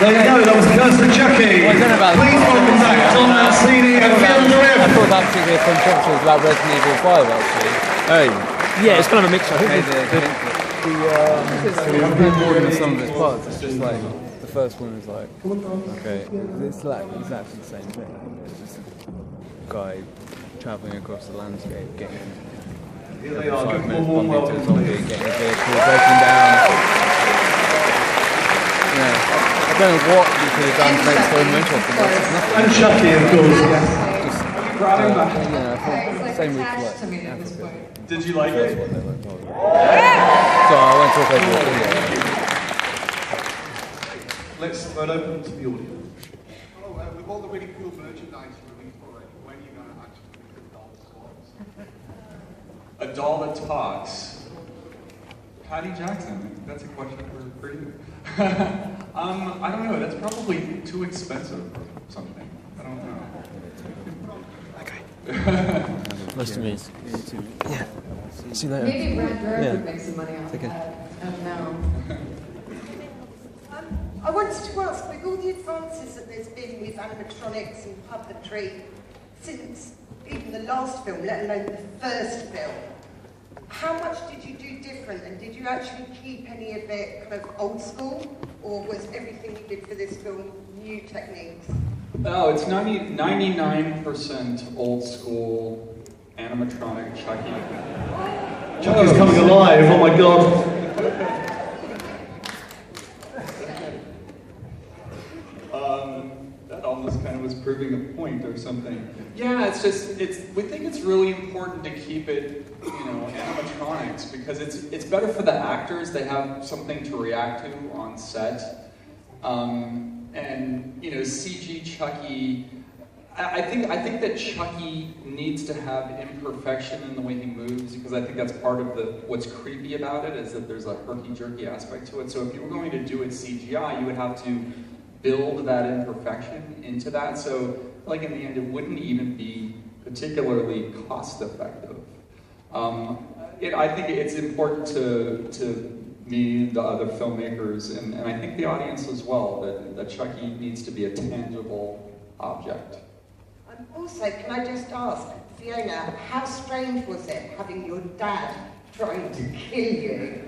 There you go, that was Kirsten Chucky. Well, I don't know about Please welcome back Tom Mancini and Phil Griff. I thought that particular controversy was about Resident Evil 5 actually. Oh, yeah, it's kind of a mix. I think It's more than the sum of its parts. It's just like the first one is like, okay, it's like exactly the same thing. It's just a guy travelling across the landscape, getting 5 minutes bumping into a zombie, getting a vehicle breaking down. Yeah, I don't know what you could have done to make the film interesting. And Chucky, of course. Just, same with like. Did you like it? So I went to a video. Let's throw it open to the audience. Hello, with all the really cool merchandise released already, when are you going to actually make a doll that talks? A doll that talks. Patty Jackson, that's a question for you. I don't know, that's probably too expensive or something. I don't know. Okay. Nice to meet you. Yeah. See you later. Maybe Brad Bird would make some money off that. I don't know. I wanted to ask, with all the advances that there's been with animatronics and puppetry since even the last film, let alone the first film, how much did you do different, and did you actually keep any of it kind of old school, or was everything you did for this film new techniques? No, it's 99% old school animatronic Chucky. Chucky's coming alive, oh my god. That almost kind of was proving a point or something. Yeah, it's just, we think it's really important to keep it, animatronics, because it's better for the actors. They have something to react to on set. And CG Chucky, I think that Chucky needs to have imperfection in the way he moves, because I think that's part of what's creepy about it, is that there's a herky-jerky aspect to it. So if you were going to do it CGI, you would have to build that imperfection into that. So like in the end, it wouldn't even be particularly cost-effective. I think it's important to me, the other filmmakers, and I think the audience as well, that Chucky needs to be a tangible object. Also, can I just ask, Fiona, how strange was it having your dad trying to kill you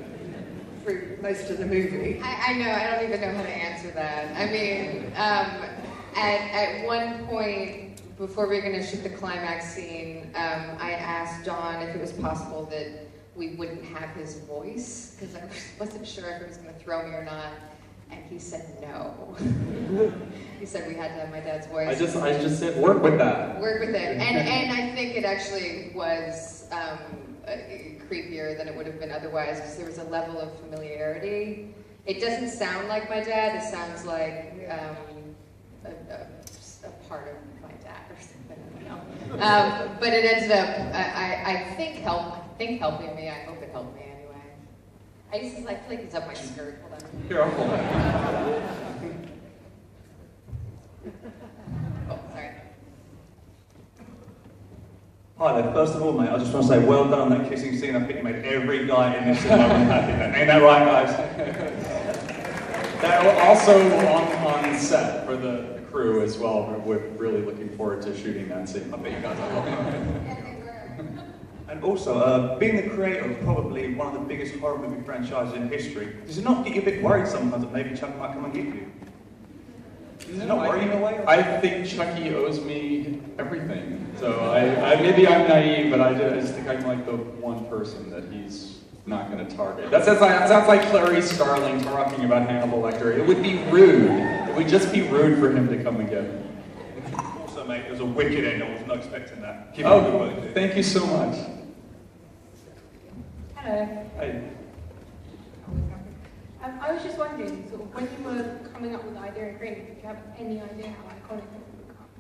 through most of the movie? I know, I don't even know how to answer that. I mean, at one point, before we were going to shoot the climax scene, I asked John if it was possible that we wouldn't have his voice, because I wasn't sure if it was going to throw me or not, and he said no. He said we had to have my dad's voice. I just said work with that. Work with it, and I think it actually was creepier than it would have been otherwise, because there was a level of familiarity. It doesn't sound like my dad, it sounds like a part of my dad or something, I don't know. But it ended up, I think helping me. I hope it helped me anyway. I feel like it's up my skirt. Hold on. Here, I'll hold it. Oh, sorry. Hi there. First of all, mate, I just want to say well done on that kissing scene. I think you made every guy in this cinema happy. Ain't that right, guys? That also on set for the crew as well. We're really looking forward to shooting that scene. I bet you guys are. And also, being the creator of probably one of the biggest horror movie franchises in history, does it not get you a bit worried sometimes that maybe Chucky might come and get you? Does it not worry you in a way? I think Chucky owes me everything. So maybe I'm naive, but I just think I'm like the one person that he's not going to target. That sounds like Clarice Starling talking about Hannibal Lecter. It would be rude. It would just be rude for him to come and get me. Also, mate, it was a wicked end. I was not expecting that. Keep Oh, up the work, dude. thank you so much. Hello. Hi. I was just wondering, sort of, when you were coming up with the idea of Green, did you have any idea how iconic it would become?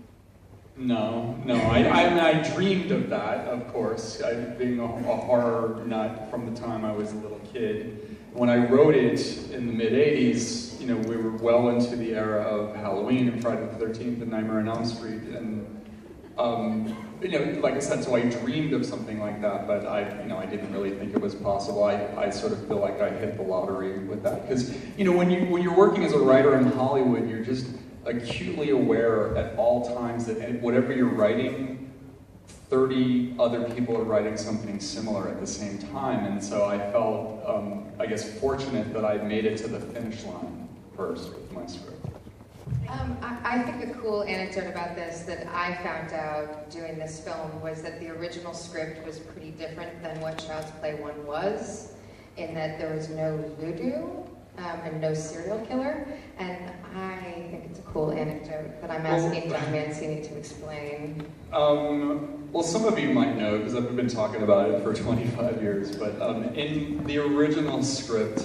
No. I dreamed of that, of course. Being a horror nut from the time I was a little kid. When I wrote it in the mid-'80s, we were well into the era of Halloween and Friday the 13th and Nightmare on Elm Street, and like I said, so I dreamed of something like that, but I didn't really think it was possible. I sort of feel like I hit the lottery with that, because when you're working as a writer in Hollywood, you're just acutely aware at all times that whatever you're writing, 30 other people are writing something similar at the same time, and so I felt, I guess, fortunate that I made it to the finish line first with my script. I think a cool anecdote about this that I found out doing this film was that the original script was pretty different than what Child's Play 1 was, in that there was no voodoo and no serial killer, and I think it's a cool anecdote that I'm asking Don Mancini to explain. Well, some of you might know, because I've been talking about it for 25 years, but in the original script,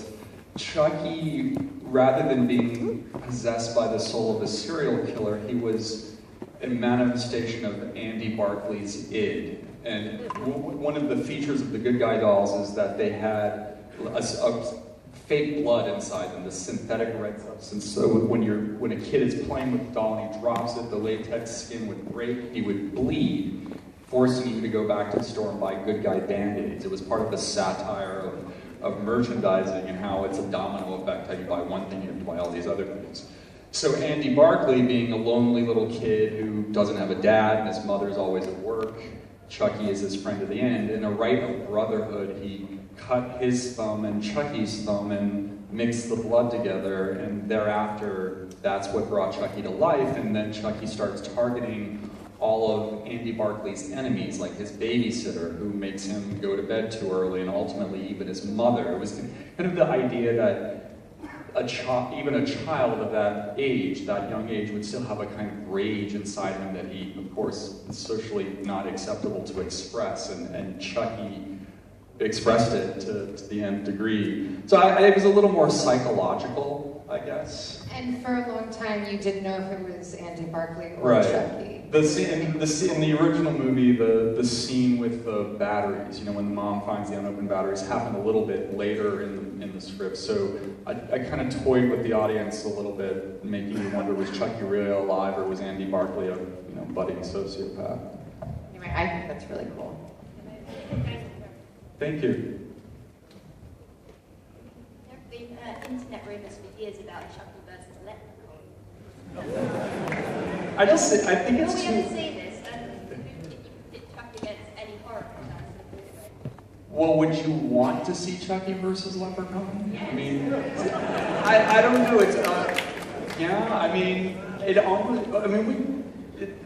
Chucky, rather than being possessed by the soul of a serial killer, he was a manifestation of Andy Barclay's id. And one of the features of the Good Guy dolls is that they had a fake blood inside them, the synthetic red substance. So when a kid is playing with the doll and he drops it, the latex skin would break, he would bleed, forcing you to go back to the store and buy Good Guy Band-Aids. It was part of the satire of merchandising and how it's a domino effect. How you buy one thing, you have to buy all these other things. So Andy Barclay, being a lonely little kid who doesn't have a dad and his mother's always at work, Chucky is his friend at the end. In a rite of brotherhood, he cut his thumb and Chucky's thumb and mixed the blood together, and thereafter, that's what brought Chucky to life, and then Chucky starts targeting all of Andy Barclay's enemies, like his babysitter, who makes him go to bed too early, and ultimately even his mother. It was kind of the idea that even a child of that age, that young age, would still have a kind of rage inside him that he, of course, is socially not acceptable to express, and Chucky expressed it to the nth degree. So it was a little more psychological, I guess. And for a long time, you didn't know if it was Andy Barclay or Chucky. In the original movie, the scene with the batteries, when the mom finds the unopened batteries, happened a little bit later in the script. So I kind of toyed with the audience a little bit, making you wonder, was Chucky really alive, or was Andy Barclay a budding sociopath? Anyway, I think that's really cool. Thank you. There have been internet rumors for years about Chucky versus Leprechaun. I think it's Will we too... ever see this? Did Chucky against any horror franchise? Well, would you want to see Chucky versus Leprechaun? I mean, I don't know. It's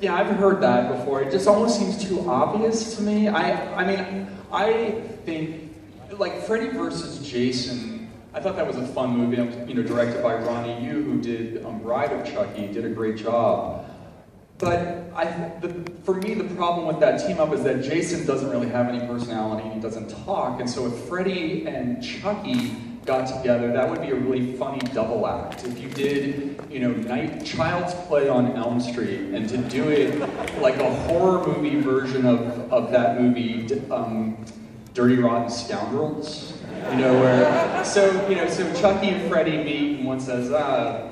I've heard that before. It just almost seems too obvious to me. I think, like, Freddy versus Jason, I thought that was a fun movie. It was, directed by Ronnie Yu, who did Bride of Chucky, did a great job. But for me, the problem with that team up is that Jason doesn't really have any personality and he doesn't talk. And so if Freddy and Chucky got together, that would be a really funny double act. If you did, Child's Play on Elm Street, and to do it like a horror movie version of that movie, Dirty Rotten Scoundrels, so Chucky and Freddy meet, and one says,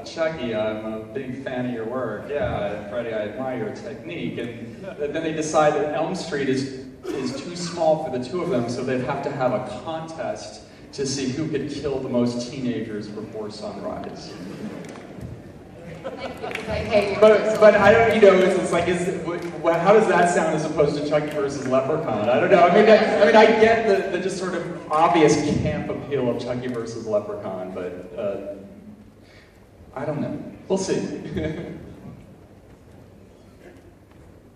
Chucky, I'm a big fan of your work. Yeah, Freddy, I admire your technique. And then they decide that Elm Street is too small for the two of them, so they'd have to have a contest to see who could kill the most teenagers before sunrise. But I don't, it's like, how does that sound as opposed to Chucky versus Leprechaun? I don't know. I get the just sort of obvious camp appeal of Chucky versus Leprechaun, but I don't know. We'll see.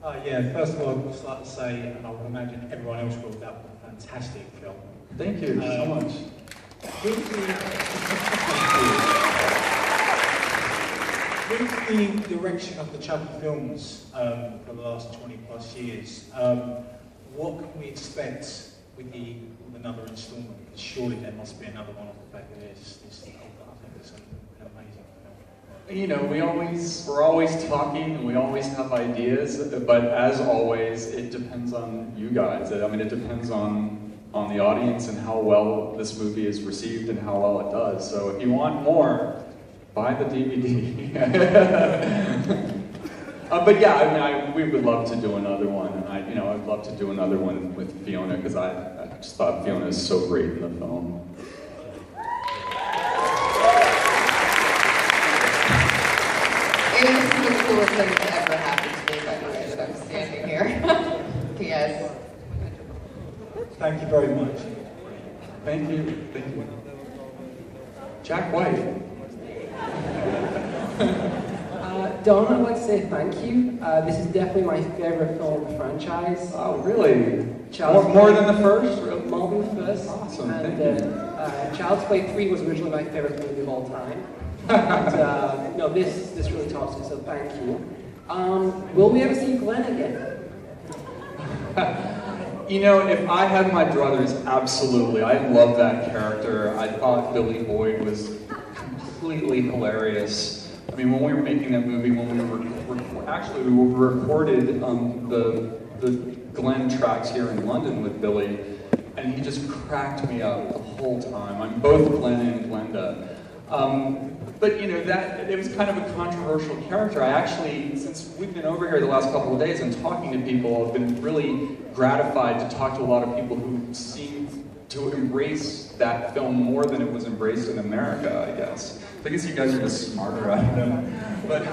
First of all, I'd just like to say, and I would imagine everyone else will, that was a fantastic film. Thank you so much. With the direction of the Chucky films for the last 20 plus years, what can we expect with another instalment? Because surely there must be another one off the back of this. I think it's an amazing film. We're always talking, and we always have ideas, but as always, it depends on you guys. It depends on the audience and how well this movie is received and how well it does. So if you want more, buy the DVD. But yeah, I mean, we would love to do another one, and I'd love to do another one with Fiona because I just thought Fiona is so great in the film. It was the coolest thing that ever happened to me, by the way, that I'm standing here. P.S. Thank you very much. Thank you. Thank you. Jack White. Don, I'd like to say thank you. This is definitely my favorite film of the franchise. Oh, really? Child's More Play- than the first? More than the first. Awesome, And thank you. Child's Play 3 was originally my favorite movie of all time. And no, this really tops it, so thank you. Will we ever see Glenn again? You know, if I had my druthers, absolutely. I love that character. I thought Billy Boyd was completely hilarious. I mean, when we were making that movie, when we were actually we recorded the Glenn tracks here in London with Billy, and he just cracked me up the whole time. I'm both Glenn and Glenda. But you know, that it was kind of a controversial character. I actually, since we've been over here the last couple of days and talking to people, I've been really gratified to talk to a lot of people who seem to embrace that film more than it was embraced in America, I guess. I guess you guys are just smarter, I don't know. But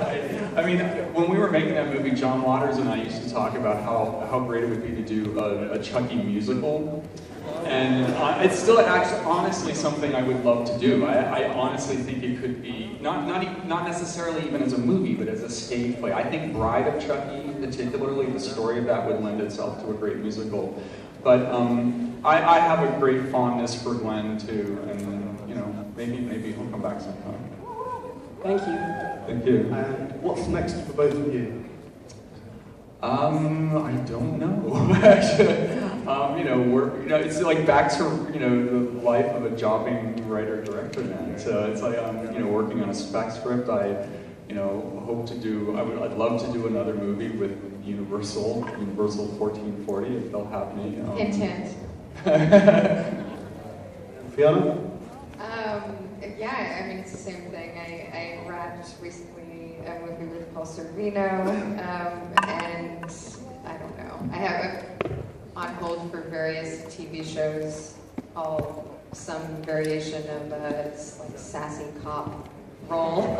I mean, when we were making that movie, John Waters and I used to talk about how great it would be to do a Chucky musical. And it's still actually honestly something I would love to do. I honestly think it could be, not necessarily even as a movie, but as a stage play. I think Bride of Chucky, particularly, the story of that would lend itself to a great musical. But I have a great fondness for Glenn too, and you know, maybe he'll come back sometime. Thank you. Thank you. And what's next for both of you? I don't know. Actually, it's like back to the life of a jobbing writer-director now. So it's like I'm working on a spec script. I hope to do. I'd love to do another movie with Universal 1440 if they'll have me. Intent. Fiona? Yeah, I mean, it's the same thing. I wrapped recently a movie with Paul Sorvino, and I don't know. I have on hold for various TV shows, some variation of like sassy cop role.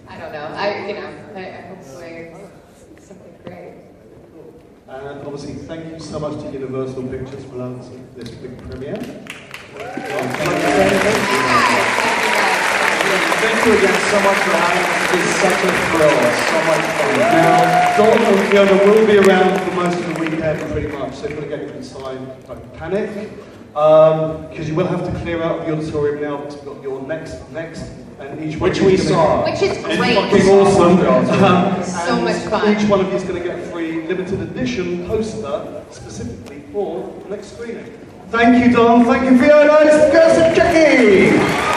I don't know. I hopefully something great. And obviously, thank you so much to Universal Pictures for allowing us this big premiere. Thank you again so much for having us. It's such a thrill. It's so much fun. Now, Don and Fiona will be around for most of the weekend, pretty much. So if you want to get inside, don't panic. Because you will have to clear out the auditorium now. Because you've got your next, and each one which we saw. Which is It's great. fucking awesome. So much fun. Each one of you is going to get a free limited edition poster specifically for the next screening. Thank you, Don. Thank you, Fiona. Let's go to Chucky.